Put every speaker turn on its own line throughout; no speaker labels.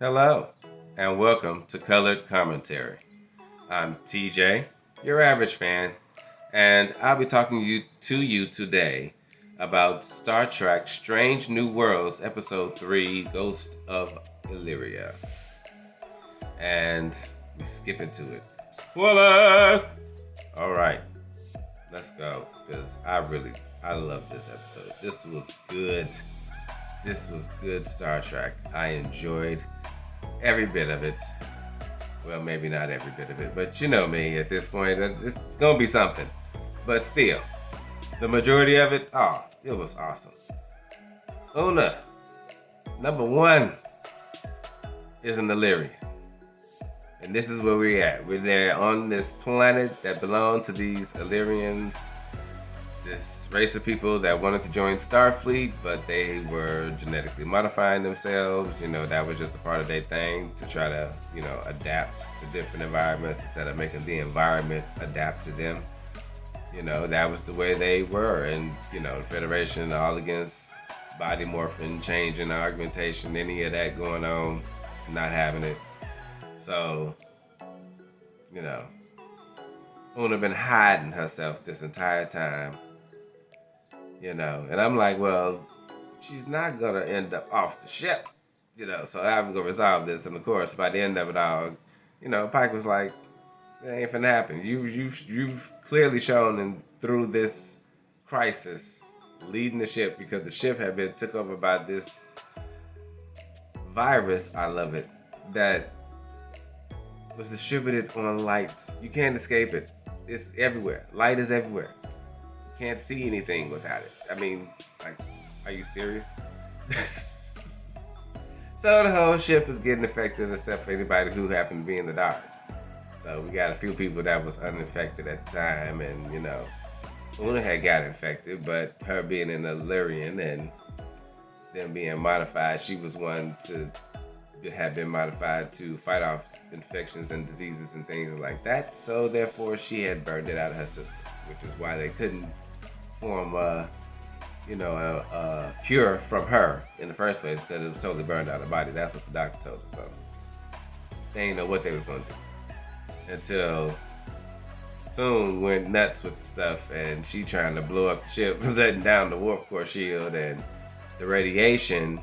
Hello, and welcome to Colored Commentary. I'm TJ, your average fan, and I'll be talking to you today about Star Trek Strange New Worlds Episode 3 Ghost of Illyria. And we skip into it. Spoilers! Alright, let's go, because I love this episode. This was good. This was good Star Trek. I enjoyed every bit of it. Well, maybe not every bit of it, but you know me at this point. It's gonna be something. But still, the majority of it, it was awesome. Una, number one, is an Illyrian. And this is where we're at. We're there on this planet that belonged to these Illyrians. This race of people that wanted to join Starfleet, but they were genetically modifying themselves. That was just a part of their thing to try to, adapt to different environments instead of making the environment adapt to them. That was the way they were. And, the Federation, all against body morphing, changing, augmentation, any of that going on, not having it. So, Una been hiding herself this entire time. And I'm like, well, she's not gonna end up off the ship, so I'm gonna resolve this. And of course, by the end of it all, Pike was like, it ain't finna happen. You've clearly shown through this crisis, leading the ship, because the ship had been took over by this virus, I love it, that was distributed on lights. You can't escape it. It's everywhere. Light is everywhere. Can't see anything without it. I mean, like, are you serious? So the whole ship is getting affected except for anybody who happened to be in the dark. So we got a few people that was uninfected at the time, and Una had got infected, but her being an Illyrian and them being modified, she was one to have been modified to fight off infections and diseases and things like that. So therefore she had burned it out of her system, which is why they couldn't form a cure from her in the first place, because it was totally burned out of the body. That's what the doctor told us. So they didn't know what they was going to do until Soong went nuts with the stuff, and she trying to blow up the ship, letting down the warp core shield, and the radiation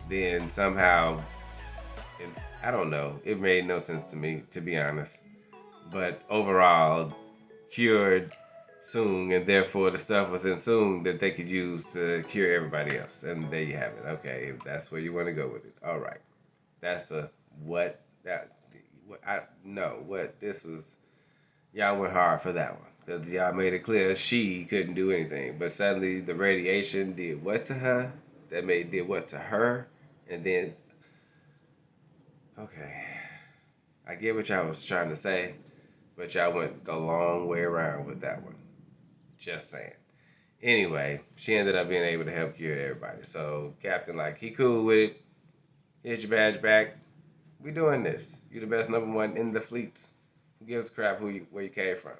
then somehow, and I don't know, it made no sense to me, to be honest, but overall cured Soong, and therefore the stuff was in Soong that they could use to cure everybody else. And there you have it. Okay, if that's where you want to go with it. All right. That's this was, y'all went hard for that one, because y'all made it clear she couldn't do anything, but suddenly the radiation did what to her? Did what to her? And then, okay, I get what y'all was trying to say, but y'all went a long way around with that one. Just saying. Anyway, she ended up being able to help cure everybody. So Captain, he cool with it. Here's your badge back. We doing this. You the best number one in the fleets. Who gives a crap where you came from?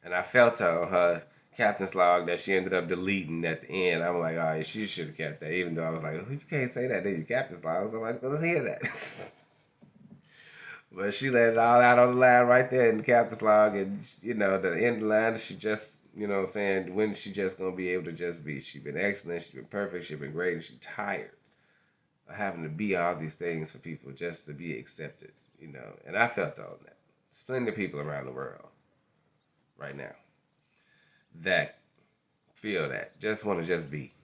And I felt on her captain's log that she ended up deleting at the end. I'm like, all right, she should have kept that. Even though I was like, oh, you can't say that in your captain's log. Somebody's gonna hear that. But she let it all out on the line right there in the captain's log, and the end of the line, she just, saying, when is she just gonna be able to just be? She's been excellent, she's been perfect, she's been great, and she's tired of having to be all these things for people just to be accepted, And I felt on that. There's plenty of people around the world right now that feel that, just want to just be.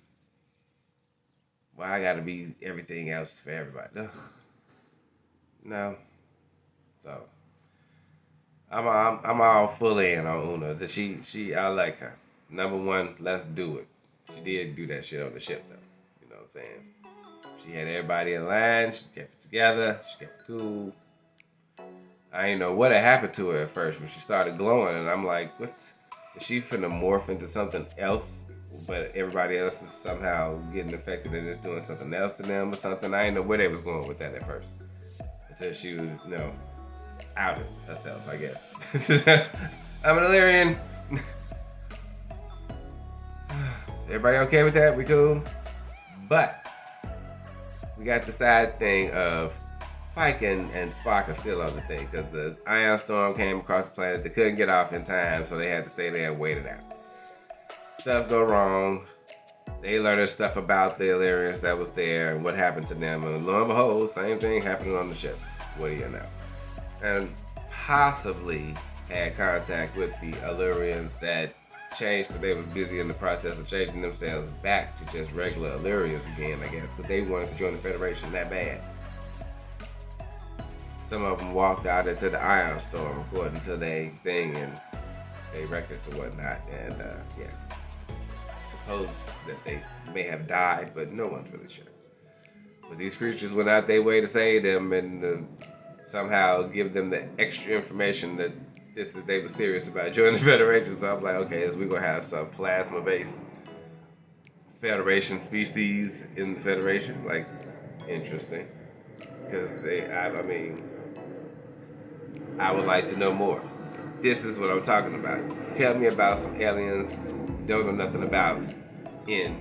Why I gotta be everything else for everybody? No. So I'm all full in on Una. I like her. Number one, let's do it. She did do that shit on the ship though. You know what I'm saying? She had everybody in line. She kept it together. She kept it cool. I didn't know what had happened to her at first when she started glowing, and I'm like, what? Is she finna morph into something else? But everybody else is somehow getting affected and it's doing something else to them or something. I didn't know where they was going with that at first. Until she was, outed herself, I guess. I'm an Illyrian. Everybody okay with that? We cool? But we got the sad thing of Pike and Spock are still on the thing because the ion storm came across the planet. They couldn't get off in time, so they had to stay there and wait it out. Stuff go wrong. They learned stuff about the Illyrians that was there and what happened to them. And lo and behold, same thing happening on the ship. What do you know? And possibly had contact with the Illyrians that changed, because they were busy in the process of changing themselves back to just regular Illyrians again, I guess, because they wanted to join the Federation that bad. Some of them walked out into the Ion Storm according to their thing and their records and whatnot. And yeah, suppose that they may have died, but no one's really sure. But these creatures went out their way to save them and somehow give them the extra information that they were serious about joining the Federation. So I'm like, okay, we're gonna have some plasma-based Federation species in the Federation. Like, interesting, because I mean, I would like to know more. This is what I'm talking about. Tell me about some aliens don't know nothing about in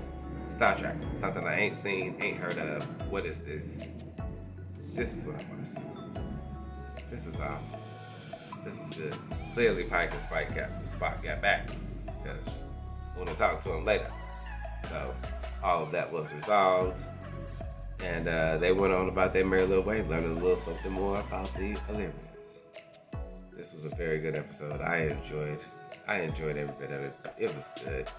Star Trek. Something I ain't seen, ain't heard of. What is this? This is what I want to see. This is awesome. This was good. Clearly, Pike and Spock got back because we're gonna talk to him later. So all of that was resolved, and they went on about their merry little way, learning a little something more about the Illyrians. This was a very good episode. I enjoyed every bit of it. It was good.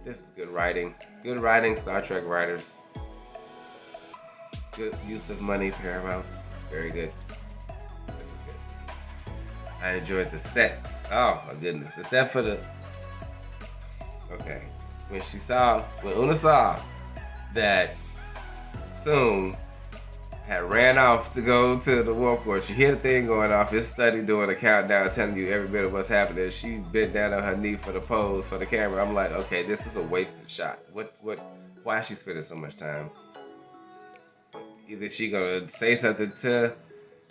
This is good writing. Good writing, Star Trek writers. Good use of money, Paramount. Very good. This is good. I enjoyed the sets. Oh my goodness. Except for the... Okay. When Una saw that Soong had ran off to go to the warport, she hear the thing going off, it's study doing a countdown telling you every bit of what's happening. She bent down on her knee for the pose for the camera. I'm like, okay, this is a wasted shot. Why is she spending so much time? Either she gonna say something to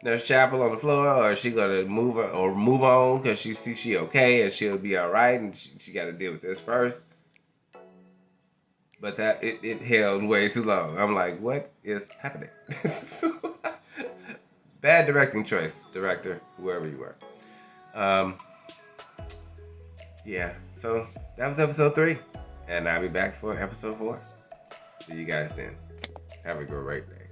Nurse Chapel on the floor, or is she gonna move on because she sees she okay and she'll be all right, and she got to deal with this first. But that it held way too long. I'm like, what is happening? Bad directing choice, director, whoever you were. Yeah. So that was episode 3, and I'll be back for episode 4. See you guys then. Have a great day.